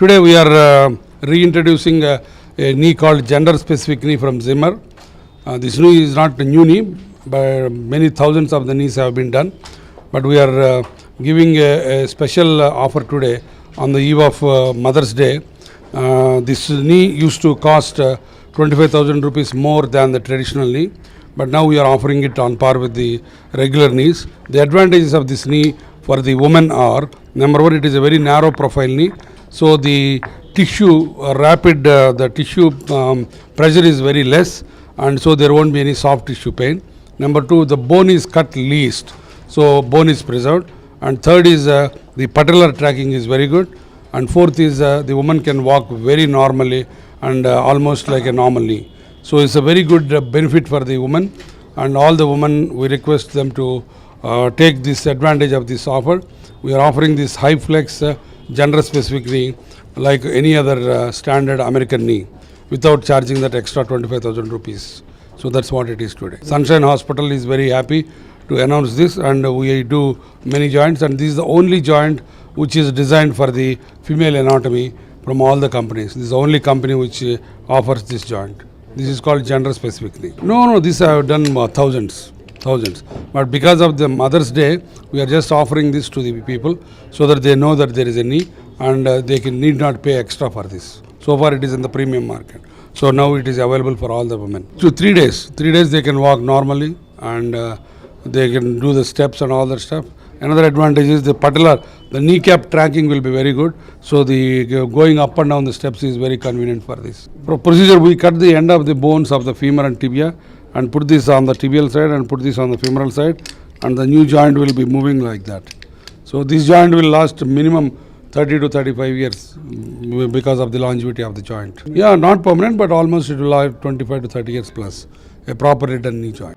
Today we are reintroducing a knee called gender specific knee from Zimmer. This knee is not a new knee, but many thousands of the knees have been done. But we are giving a special offer today on the eve of Mother's Day. This knee used to cost 25,000 rupees more than the traditional knee, but now we are offering it on par with the regular knees. The advantages of this knee for the woman are, number one, it is a very narrow profile knee, so the tissue the tissue pressure is very less, and so there won't be any soft tissue pain. Number two, the bone is cut least, so bone is preserved. And third is the patellar tracking is very good. And fourth is the woman can walk very normally and almost like a normal knee. So it's a very good benefit for the woman, and all the women, we request them to take this advantage of this offer. We are offering this high flex gender specific knee like any other standard American knee without charging that extra 25,000 rupees. So that's what it is today. Sunshine Hospital is very happy to announce this, and we do many joints, and this is the only joint which is designed for the female anatomy from all the companies. This is the only company which offers this joint. This is called gender specific knee. No, this I have done thousands. But because of the Mother's Day, we are just offering this to the people so that they know that there is a knee, and they need not pay extra for this. So far it is in the premium market. So now it is available for all the women. So 3 days. 3 days they can walk normally, and they can do the steps and all that stuff. Another advantage is the patellar, the kneecap tracking will be very good. So the going up and down the steps is very convenient for this. For procedure, we cut the end of the bones of the femur and tibia and put this on the tibial side and put this on the femoral side, and the new joint will be moving like that. So this joint will last minimum 30 to 35 years because of the longevity of the joint. Yeah, not permanent, but almost it will last 25 to 30 years plus, a properly done knee joint.